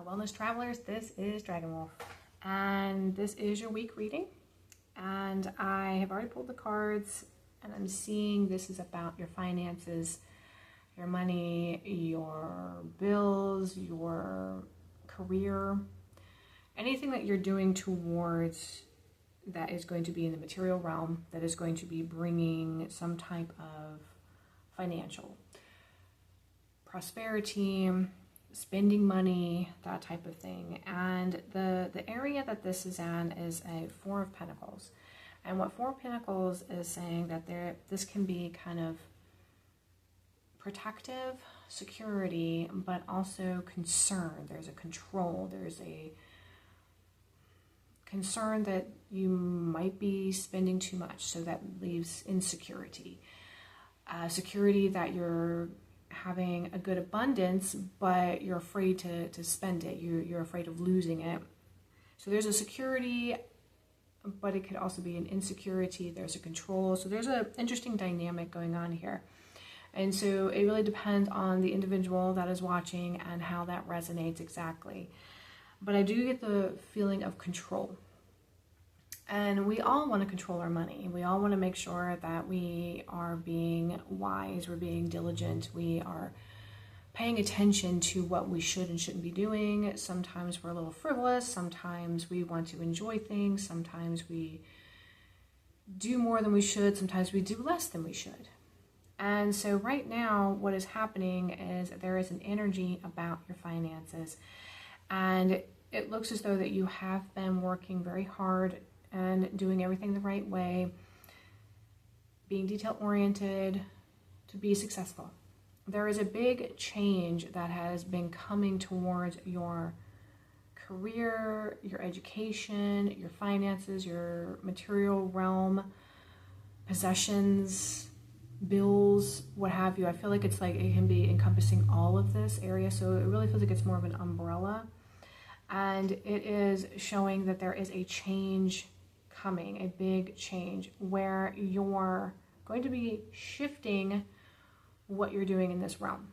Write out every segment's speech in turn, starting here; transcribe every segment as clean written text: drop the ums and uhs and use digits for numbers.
Wellness Travelers, this is Dragonwolf, and this is your week reading. And I have already pulled the cards, and I'm seeing this is about your finances, your money, your bills, your career, anything that you're doing towards that is going to be in the material realm, that is going to be bringing some type of financial prosperity, spending money, that type of thing. And the area that this is in is a Four of Pentacles. And what Four of Pentacles is saying that this can be kind of protective, security, but also concern. There's a control, there's a concern that you might be spending too much, so that leaves insecurity. Security that you're having a good abundance, but you're afraid to spend it. You're afraid of losing it. So there's a security, but it could also be an insecurity. There's a control. So there's an interesting dynamic going on here. And so it really depends on the individual that is watching and how that resonates exactly. But I do get the feeling of control. And we all want to control our money. We all want to make sure that we are being wise, we're being diligent, we are paying attention to what we should and shouldn't be doing. Sometimes we're a little frivolous, sometimes we want to enjoy things, sometimes we do more than we should, sometimes we do less than we should. And so right now, what is happening is there is an energy about your finances. And it looks as though that you have been working very hard and doing everything the right way, being detail-oriented to be successful. There is a big change that has been coming towards your career, your education, your finances, your material realm, possessions, bills, what have you. I feel like it's like it can be encompassing all of this area, so it really feels like it's more of an umbrella. And it is showing that there is a change coming, a big change, where you're going to be shifting what you're doing in this realm.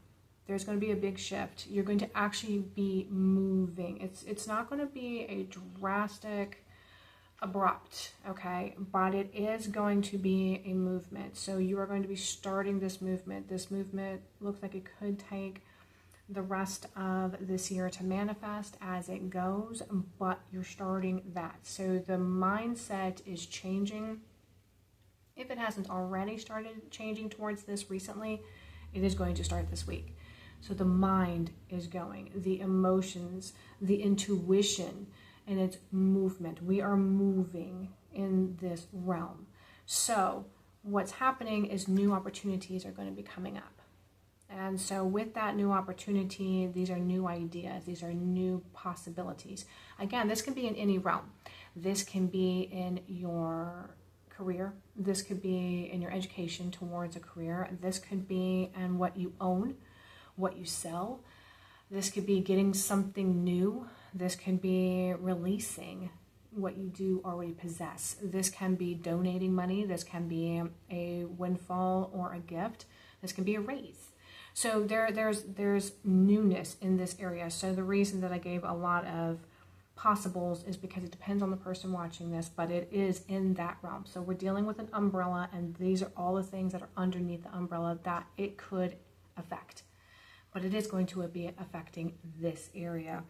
There's going to be a big shift. You're going to actually be moving. It's not going to be a drastic, abrupt, okay? But it is going to be a movement. So you are going to be starting this movement. This movement looks like it could take the rest of this year to manifest as it goes, but you're starting that. So the mindset is changing. If it hasn't already started changing towards this recently, it is going to start this week. So the mind is going, the emotions, the intuition, and its movement. We are moving in this realm. So what's happening is new opportunities are going to be coming up. And so with that new opportunity, these are new ideas, these are new possibilities. Again, this can be in any realm. This can be in your career. This could be in your education towards a career. This could be in what you own, what you sell. This could be getting something new. This can be releasing what you do already possess. This can be donating money. This can be a windfall or a gift. This can be a raise. So there's newness in this area. So the reason that I gave a lot of possibles is because it depends on the person watching this, but it is in that realm. So we're dealing with an umbrella, and these are all the things that are underneath the umbrella that it could affect. But it is going to be affecting this area.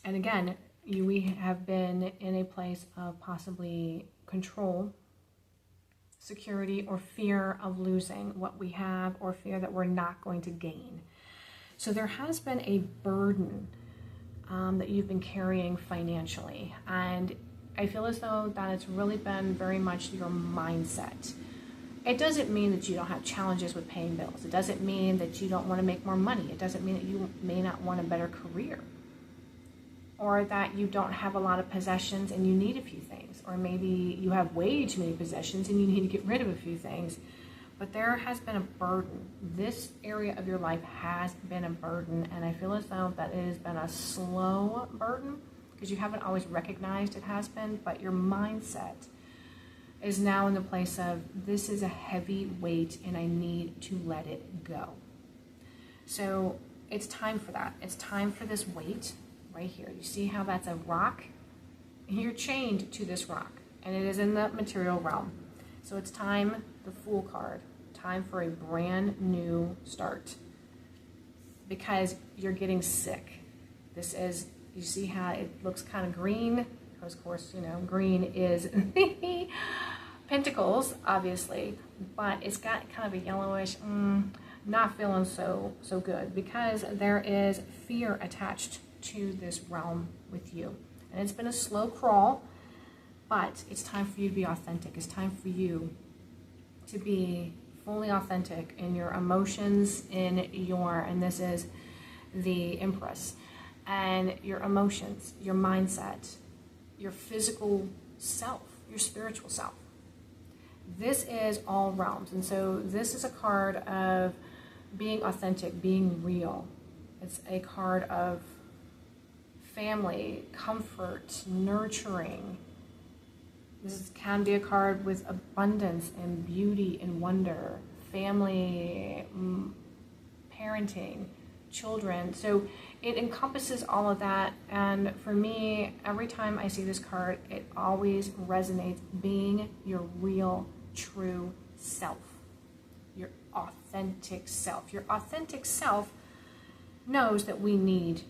And again, we have been in a place of possibly control, security, or fear of losing what we have, or fear that we're not going to gain. So there has been a burden that you've been carrying financially, and I feel as though that it's really been very much your mindset. It doesn't mean that you don't have challenges with paying bills. It doesn't mean that you don't want to make more money. It doesn't mean that you may not want a better career, or that you don't have a lot of possessions and you need a few things, or maybe you have way too many possessions and you need to get rid of a few things. But there has been a burden. This area of your life has been a burden, and I feel as though that it has been a slow burden because you haven't always recognized it has been, but your mindset is now in the place of, this is a heavy weight and I need to let it go. So it's time for that. It's time for this weight right here. You see how that's a rock? You're chained to this rock, and it is in the material realm. So it's time, the Fool card, time for a brand new start, because you're getting sick. This is, you see how it looks kind of green? Because of course, you know, green is Pentacles, obviously, but it's got kind of a yellowish, not feeling so good, because there is fear attached to this realm with you. And it's been a slow crawl, but it's time for you to be authentic. It's time for you to be fully authentic in your emotions, and this is the Empress, and your emotions, your mindset, your physical self, your spiritual self. This is all realms. And so this is a card of being authentic, being real. It's a card of family, comfort, nurturing. Can be a card with abundance and beauty and wonder, family, parenting, children. So it encompasses all of that. And for me, every time I see this card, it always resonates being your real, true self, your authentic self. Your authentic self knows that we need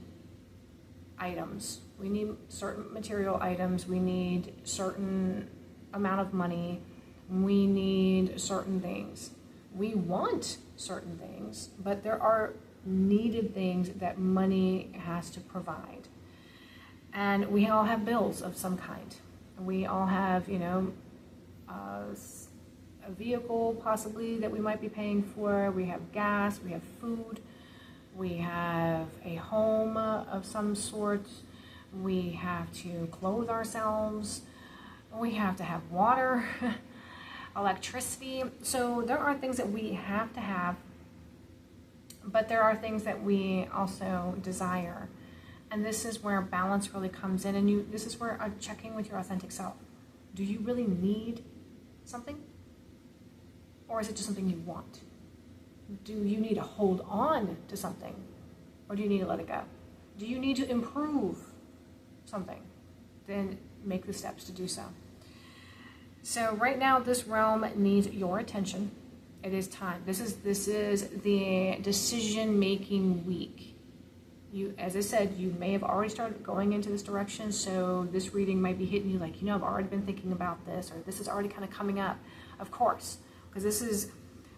items. We need certain material items. We need certain amount of money. We need certain things. We want certain things, but there are needed things that money has to provide. And we all have bills of some kind. We all have, you know, a vehicle possibly that we might be paying for. We have gas, we have food, we have a home of some sort. We have to clothe ourselves. We have to have water, electricity. So there are things that we have to have, but there are things that we also desire. And this is where balance really comes in. And this is where I'm checking with your authentic self. Do you really need something? Or is it just something you want? Do you need to hold on to something? Or do you need to let it go? Do you need to improve something? Then make the steps to do so. So right now, this realm needs your attention. It is time. This is the decision-making week. You, as I said, you may have already started going into this direction, so this reading might be hitting you like, you know, I've already been thinking about this, or this is already kind of coming up. Of course, because this is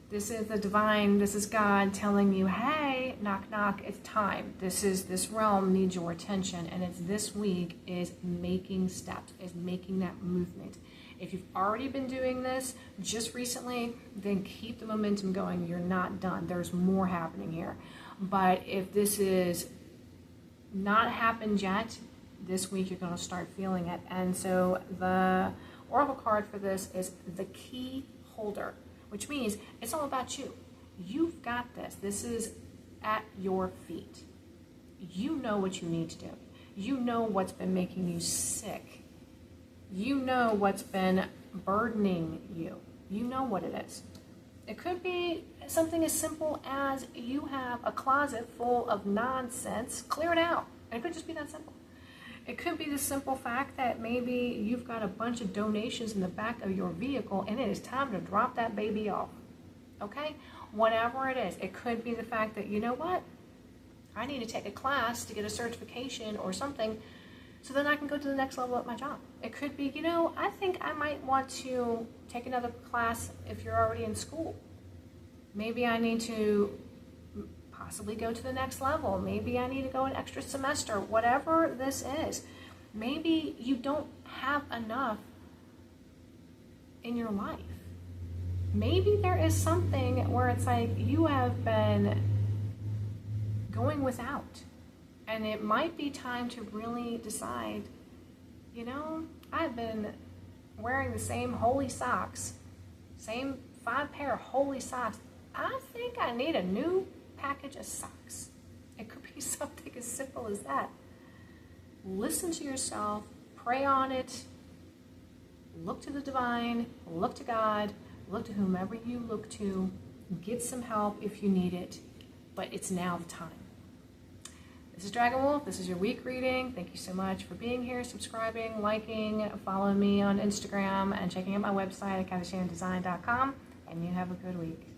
the divine, this is God telling you, hey, knock, knock, it's time. This realm needs your attention, and it's this week is making steps, is making that movement. If you've already been doing this just recently, then keep the momentum going. You're not done. There's more happening here. But if this is not happened yet, this week you're going to start feeling it. And so the oracle card for this is the key holder, which means it's all about you. You've got this. This is at your feet. You know what you need to do. You know what's been making you sick. You know what's been burdening you. You know what it is. It could be something as simple as you have a closet full of nonsense. Clear it out. And it could just be that simple. It could be the simple fact that maybe you've got a bunch of donations in the back of your vehicle and it is time to drop that baby off. Okay? Whatever it is. It could be the fact that, you know what? I need to take a class to get a certification or something so then I can go to the next level at my job. It could be, you know, I think I might want to take another class if you're already in school. Maybe I need to possibly go to the next level. Maybe I need to go an extra semester, whatever this is. Maybe you don't have enough in your life. Maybe there is something where it's like you have been going without. And it might be time to really decide, you know, I've been wearing the same holy socks, same 5 pair of holy socks. I think I need a new package of socks. It could be something as simple as that. Listen to yourself, pray on it, look to the divine, look to God, look to whomever you look to, get some help if you need it, but it's now the time. This is Dragonwolf. This is your week reading. Thank you so much for being here, subscribing, liking, following me on Instagram, and checking out my website at CathyShannonDesign.com. And you have a good week.